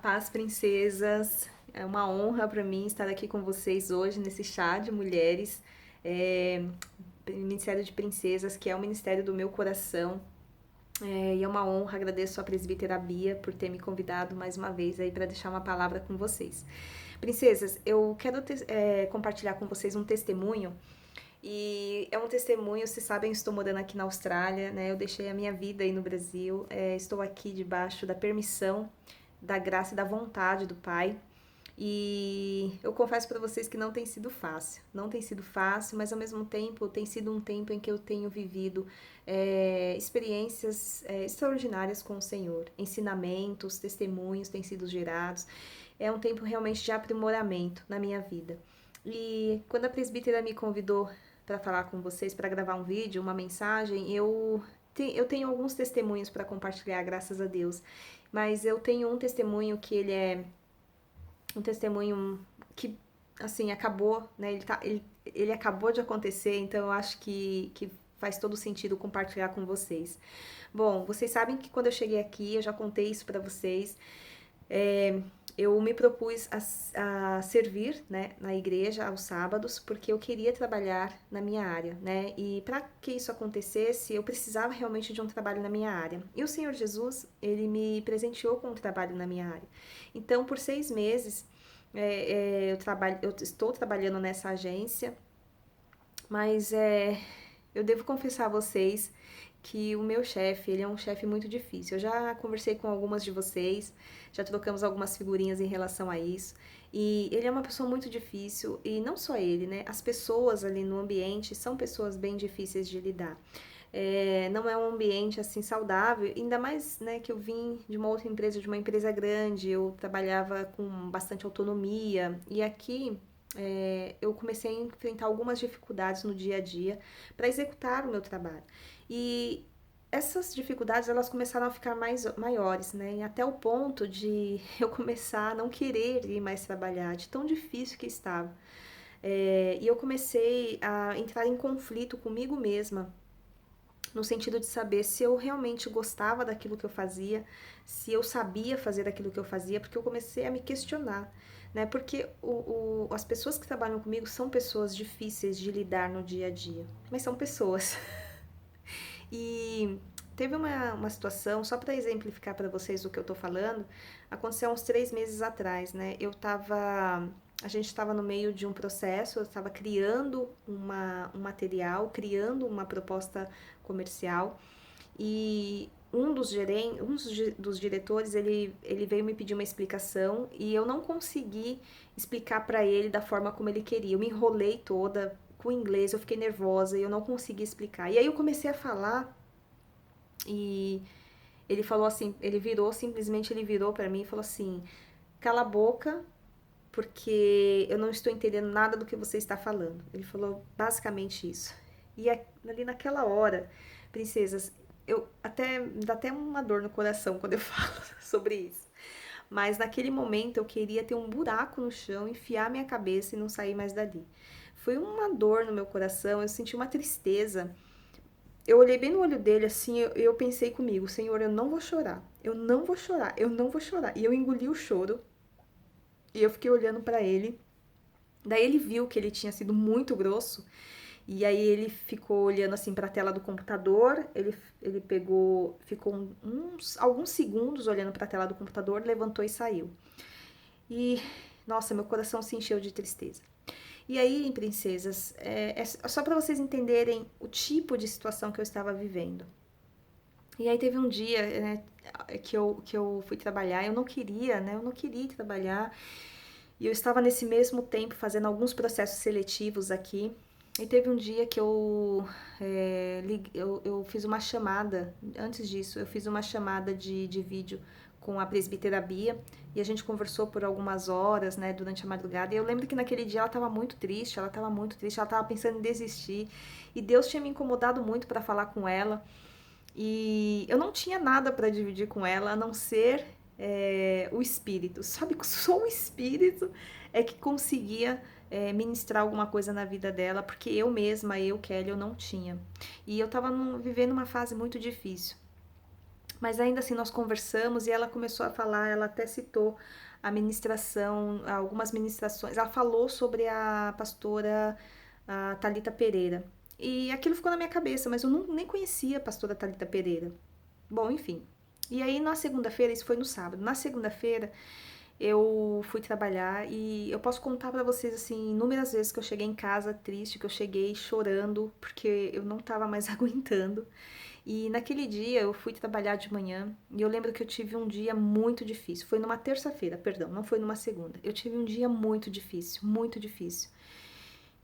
paz, princesas. É uma honra para mim estar aqui com vocês hoje nesse chá de mulheres, é, Ministério de Princesas, que é o ministério do meu coração. E é uma honra, agradeço a presbítera Bia por ter me convidado mais uma vez aí para deixar uma palavra com vocês. Princesas, eu quero compartilhar com vocês um testemunho. E é um testemunho, vocês sabem, eu estou morando aqui na Austrália, né? Eu deixei a minha vida aí no Brasil, estou aqui debaixo da permissão, da graça e da vontade do Pai. E eu confesso para vocês que não tem sido fácil. Não tem sido fácil, mas ao mesmo tempo tem sido um tempo em que eu tenho vivido experiências extraordinárias com o Senhor. Ensinamentos, testemunhos têm sido gerados. É um tempo realmente de aprimoramento na minha vida. E quando a presbítera me convidou para falar com vocês, para gravar um vídeo, uma mensagem, eu tenho alguns testemunhos para compartilhar, graças a Deus. Mas eu tenho um testemunho que ele é um testemunho que, assim, acabou, né? Ele acabou de acontecer, então eu acho que faz todo sentido compartilhar com vocês. Bom, vocês sabem que quando eu cheguei aqui, eu já contei isso para vocês, é, eu me propus a servir, né, na igreja aos sábados, porque eu queria trabalhar na minha área, né? E para que isso acontecesse, eu precisava realmente de um trabalho na minha área. E o Senhor Jesus, ele me presenteou com um trabalho na minha área. Então, por 6 meses, eu estou trabalhando nessa agência, mas eu devo confessar a vocês que o meu chefe, ele é um chefe muito difícil. Eu já conversei com algumas de vocês, já trocamos algumas figurinhas em relação a isso. E ele é uma pessoa muito difícil, e não só ele, né? As pessoas ali no ambiente são pessoas bem difíceis de lidar. Não é um ambiente assim saudável, ainda mais, né, que eu vim de uma outra empresa, de uma empresa grande, eu trabalhava com bastante autonomia, e aqui eu comecei a enfrentar algumas dificuldades no dia a dia para executar o meu trabalho. E essas dificuldades, elas começaram a ficar maiores, né? E até o ponto de eu começar a não querer ir mais trabalhar, de tão difícil que estava. E eu comecei a entrar em conflito comigo mesma, no sentido de saber se eu realmente gostava daquilo que eu fazia, se eu sabia fazer aquilo que eu fazia, porque eu comecei a me questionar, né? Porque as pessoas que trabalham comigo são pessoas difíceis de lidar no dia a dia, mas são pessoas. E teve uma situação, só para exemplificar para vocês o que eu tô falando, aconteceu há uns 3 meses atrás, né? A gente estava no meio de um processo, eu estava criando um material, criando uma proposta comercial, e um dos diretores, ele veio me pedir uma explicação e eu não consegui explicar para ele da forma como ele queria. Eu me enrolei toda com o inglês, eu fiquei nervosa e eu não consegui explicar. E aí eu comecei a falar e ele falou assim, simplesmente ele virou para mim e falou assim: "Cala a boca, porque eu não estou entendendo nada do que você está falando". Ele falou basicamente isso. E ali naquela hora, princesas, dá até uma dor no coração quando eu falo sobre isso. Mas naquele momento eu queria ter um buraco no chão, enfiar minha cabeça e não sair mais dali. Foi uma dor no meu coração, eu senti uma tristeza. Eu olhei bem no olho dele assim, eu pensei comigo: Senhor, eu não vou chorar, eu não vou chorar, eu não vou chorar. E eu engoli o choro e eu fiquei olhando pra ele. Daí ele viu que ele tinha sido muito grosso. E aí ele ficou olhando assim para a tela do computador, ele ficou alguns segundos olhando para a tela do computador, levantou e saiu. E, nossa, meu coração se encheu de tristeza. E aí, princesas, é só para vocês entenderem o tipo de situação que eu estava vivendo. E aí teve um dia, né, que eu fui trabalhar, eu não queria, né, eu não queria trabalhar. E eu estava nesse mesmo tempo fazendo alguns processos seletivos aqui. E teve um dia que eu fiz uma chamada, antes disso, eu fiz uma chamada de vídeo com a presbítera Bia, e a gente conversou por algumas horas, né, durante a madrugada. E eu lembro que naquele dia ela estava muito triste, ela estava pensando em desistir. E Deus tinha me incomodado muito para falar com ela. E eu não tinha nada para dividir com ela, a não ser o espírito. Sabe, só o espírito é que conseguia ministrar alguma coisa na vida dela, porque eu mesma, Kelly, eu não tinha. E eu tava vivendo uma fase muito difícil. Mas ainda assim nós conversamos e ela começou a falar, ela até citou a ministração, algumas ministrações. Ela falou sobre a pastora Thalita Pereira. E aquilo ficou na minha cabeça, mas eu nem conhecia a pastora Thalita Pereira. Bom, enfim. E aí na segunda-feira, isso foi no sábado, na segunda-feira eu fui trabalhar e eu posso contar pra vocês assim inúmeras vezes que eu cheguei em casa triste, que eu cheguei chorando porque eu não tava mais aguentando. E naquele dia eu fui trabalhar de manhã e eu lembro que eu tive um dia muito difícil. Foi numa terça-feira, perdão, não foi numa segunda. Eu tive um dia muito difícil, muito difícil.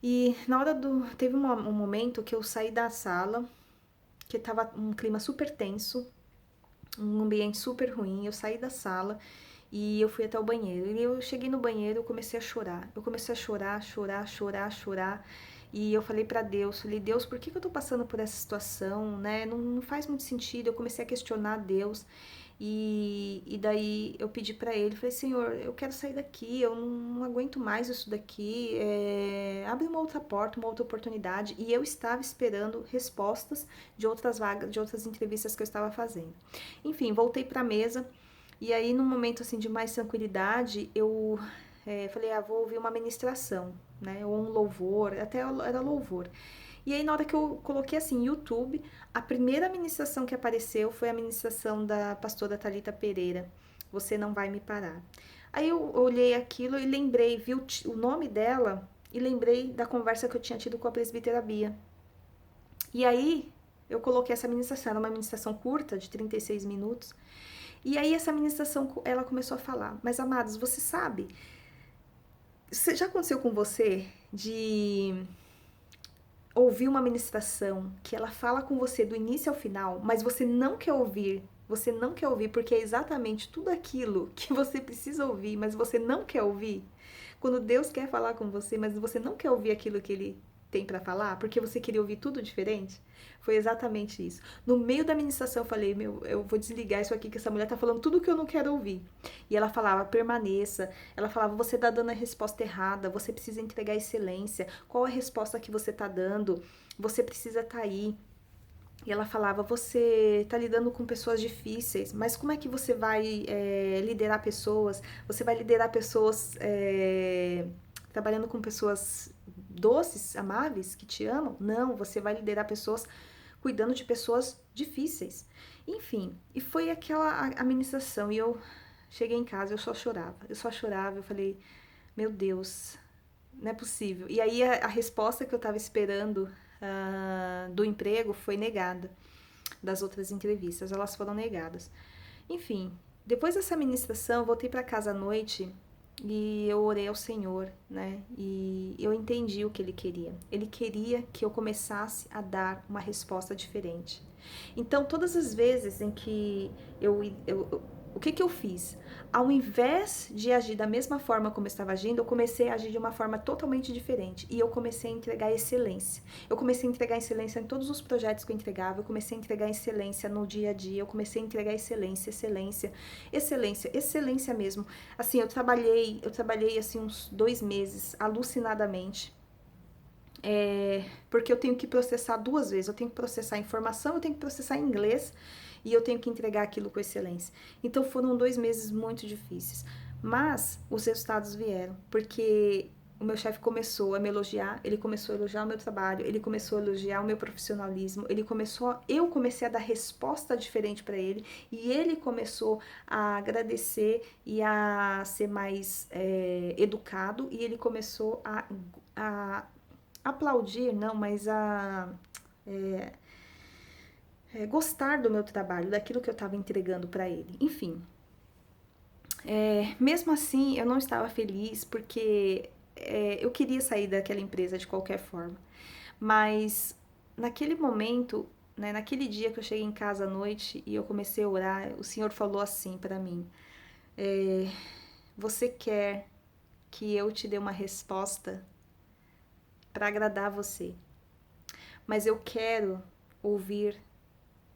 E na hora do. Teve um momento que eu saí da sala, que tava um clima super tenso, um ambiente super ruim. Eu saí da sala e eu fui até o banheiro. E eu cheguei no banheiro, eu comecei a chorar. Eu comecei a chorar, chorar, chorar, chorar. E eu falei pra Deus, falei, Deus, por que eu tô passando por essa situação, né? Não faz muito sentido. Eu comecei a questionar Deus. E daí eu pedi pra ele, falei, Senhor, eu quero sair daqui, eu não aguento mais isso daqui. Abre uma outra porta, uma outra oportunidade. E eu estava esperando respostas de outras vagas, de outras entrevistas que eu estava fazendo. Enfim, voltei pra mesa. E aí, num momento assim de mais tranquilidade, eu falei, vou ouvir uma ministração, né? Ou um louvor, até era louvor. E aí, na hora que eu coloquei assim, YouTube, a primeira ministração que apareceu foi a ministração da pastora Thalita Pereira. Você não vai me parar. Aí eu olhei aquilo e lembrei, vi o nome dela e lembrei da conversa que eu tinha tido com a presbítera Bia. E aí eu coloquei essa ministração, era uma ministração curta, de 36 minutos. E aí essa ministração, ela começou a falar, mas amados, você sabe, já aconteceu com você de ouvir uma ministração que ela fala com você do início ao final, mas você não quer ouvir porque é exatamente tudo aquilo que você precisa ouvir, mas você não quer ouvir? Quando Deus quer falar com você, mas você não quer ouvir aquilo que ele tem para falar, porque você queria ouvir tudo diferente? Foi exatamente isso. No meio da ministração eu falei, meu, eu vou desligar isso aqui que essa mulher tá falando tudo que eu não quero ouvir. E ela falava, permaneça. Ela falava, você tá dando a resposta errada, você precisa entregar excelência. Qual a resposta que você tá dando? Você precisa tá aí. E ela falava, você tá lidando com pessoas difíceis, mas como é que você vai liderar pessoas? Você vai liderar pessoas trabalhando com pessoas doces, amáveis, que te amam? Não, você vai liderar pessoas cuidando de pessoas difíceis. Enfim, e foi aquela a ministração. E eu cheguei em casa, eu só chorava, eu falei, meu Deus, não é possível. E aí a resposta que eu estava esperando do emprego foi negada, das outras entrevistas, elas foram negadas. Enfim, depois dessa ministração, eu voltei para casa à noite e eu orei ao Senhor, né? E eu entendi o que ele queria. Ele queria que eu começasse a dar uma resposta diferente. Então, todas as vezes em que o que que eu fiz? Ao invés de agir da mesma forma como eu estava agindo, eu comecei a agir de uma forma totalmente diferente. E eu comecei a entregar excelência. Eu comecei a entregar excelência em todos os projetos que eu entregava. Eu comecei a entregar excelência no dia a dia. Eu comecei a entregar excelência, excelência, excelência, excelência mesmo. Assim, eu trabalhei assim uns 2 meses, alucinadamente. Porque eu tenho que processar 2 vezes. Eu tenho que processar informação, eu tenho que processar em inglês e eu tenho que entregar aquilo com excelência. Então foram 2 meses muito difíceis. Mas os resultados vieram, porque o meu chefe começou a me elogiar, ele começou a elogiar o meu trabalho, ele começou a elogiar o meu profissionalismo, eu comecei a dar resposta diferente para ele e ele começou a agradecer e a ser mais educado e ele começou a aplaudir, não, mas gostar do meu trabalho, daquilo que eu estava entregando para ele. Enfim, mesmo assim, eu não estava feliz porque eu queria sair daquela empresa de qualquer forma. Mas naquele momento, né, naquele dia que eu cheguei em casa à noite e eu comecei a orar, o Senhor falou assim para mim: você quer que eu te dê uma resposta para agradar você, mas eu quero ouvir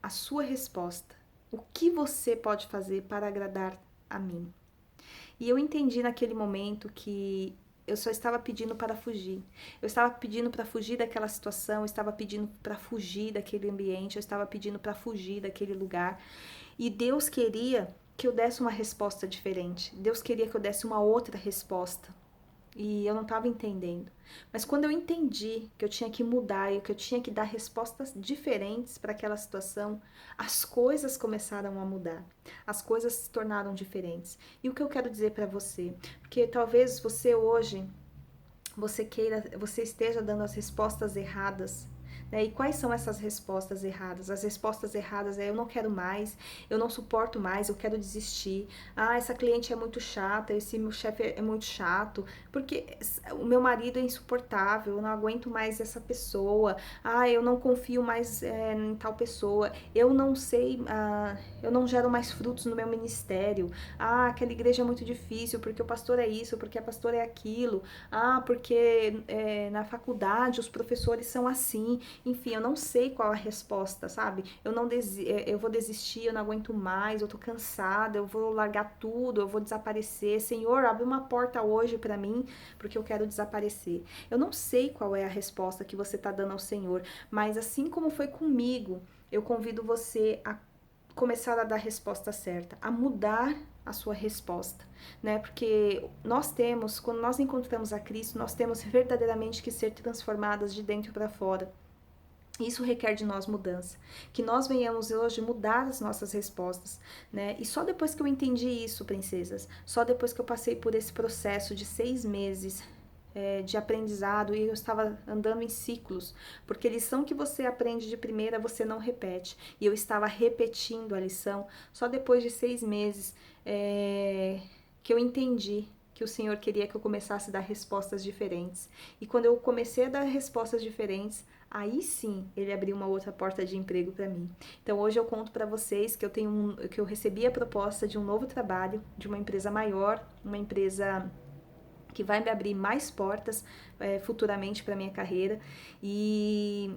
a sua resposta. O que você pode fazer para agradar a mim? E eu entendi naquele momento que eu só estava pedindo para fugir. Eu estava pedindo para fugir daquela situação, eu estava pedindo para fugir daquele ambiente, eu estava pedindo para fugir daquele lugar. E Deus queria que eu desse uma resposta diferente. Deus queria que eu desse uma outra resposta. E eu não estava entendendo. Mas quando eu entendi que eu tinha que mudar e que eu tinha que dar respostas diferentes para aquela situação, as coisas começaram a mudar. As coisas se tornaram diferentes. E o que eu quero dizer para você? Porque talvez você hoje, você esteja dando as respostas erradas, né? E quais são essas respostas erradas? As respostas erradas é: eu não quero mais, eu não suporto mais, eu quero desistir. Ah, essa cliente é muito chata, esse meu chefe é muito chato, porque o meu marido é insuportável, eu não aguento mais essa pessoa. Ah, eu não confio mais em tal pessoa. Eu não sei, eu não gero mais frutos no meu ministério. Ah, aquela igreja é muito difícil, porque o pastor é isso, porque a pastora é aquilo. Ah, porque na faculdade os professores são assim. Enfim, eu não sei qual a resposta, sabe? Eu vou desistir, eu não aguento mais, eu tô cansada, eu vou largar tudo, eu vou desaparecer. Senhor, abre uma porta hoje pra mim, porque eu quero desaparecer. Eu não sei qual é a resposta que você tá dando ao Senhor, mas assim como foi comigo, eu convido você a começar a dar a resposta certa, a mudar a sua resposta, né? Porque quando nós encontramos a Cristo, nós temos verdadeiramente que ser transformadas de dentro para fora. Isso requer de nós mudança, que nós venhamos hoje mudar as nossas respostas, né? E só depois que eu entendi isso, princesas, só depois que eu passei por esse processo de 6 meses de aprendizado, e eu estava andando em ciclos, porque lição que você aprende de primeira você não repete, e eu estava repetindo a lição só depois de 6 meses que eu entendi que o Senhor queria que eu começasse a dar respostas diferentes. E quando eu comecei a dar respostas diferentes, aí sim ele abriu uma outra porta de emprego para mim. Então hoje eu conto para vocês que que eu recebi a proposta de um novo trabalho, de uma empresa maior, uma empresa que vai me abrir mais portas futuramente para minha carreira. E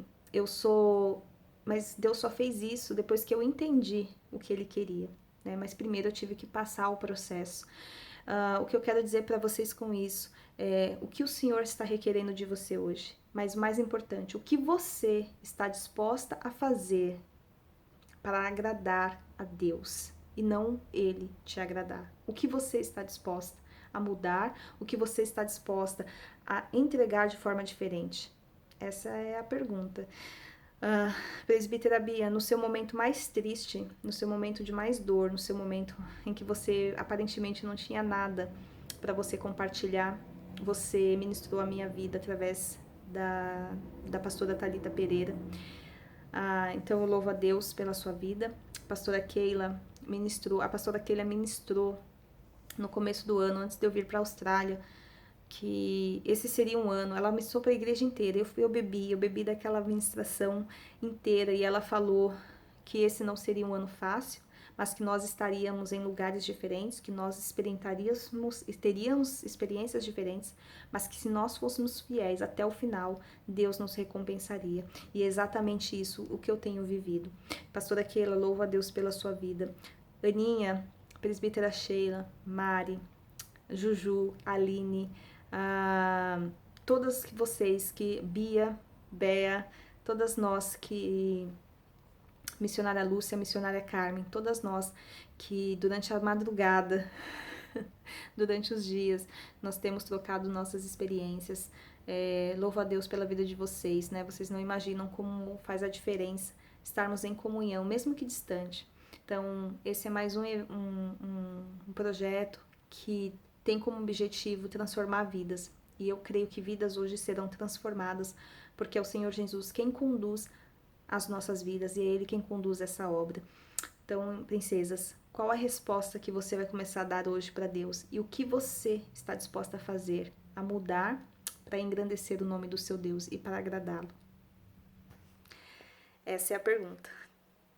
mas Deus só fez isso depois que eu entendi o que Ele queria, né? Mas primeiro eu tive que passar o processo. O que eu quero dizer para vocês com isso é o que o Senhor está requerendo de você hoje. Mas o mais importante, o que você está disposta a fazer para agradar a Deus e não Ele te agradar. O que você está disposta a mudar, o que você está disposta a entregar de forma diferente? Essa é a pergunta. Presbítera Bia, no seu momento mais triste, no seu momento de mais dor, no seu momento em que você aparentemente não tinha nada para você compartilhar, você ministrou a minha vida através da pastora Thalita Pereira. Então eu louvo a Deus pela sua vida. A pastora Keila ministrou no começo do ano, antes de eu vir para a Austrália, que esse seria um ano. Ela ministrou para a igreja inteira. Eu bebi daquela ministração inteira, e ela falou que esse não seria um ano fácil, mas que nós estaríamos em lugares diferentes, que nós teríamos experiências diferentes, mas que se nós fôssemos fiéis até o final, Deus nos recompensaria. E é exatamente isso o que eu tenho vivido. Pastora Keila, louvo a Deus pela sua vida. Aninha, presbítera Sheila, Mari, Juju, Aline, todas vocês Bia, Bea, todas nós missionária Lúcia, missionária Carmen, todas nós que durante a madrugada, durante os dias, nós temos trocado nossas experiências. Louvo a Deus pela vida de vocês, né? Vocês não imaginam como faz a diferença estarmos em comunhão, mesmo que distante. Então, esse é mais um projeto que tem como objetivo transformar vidas. E eu creio que vidas hoje serão transformadas, porque é o Senhor Jesus quem conduz as nossas vidas e é Ele quem conduz essa obra. Então, princesas, qual a resposta que você vai começar a dar hoje para Deus? E o que você está disposta a fazer, a mudar para engrandecer o nome do seu Deus e para agradá-lo? Essa é a pergunta.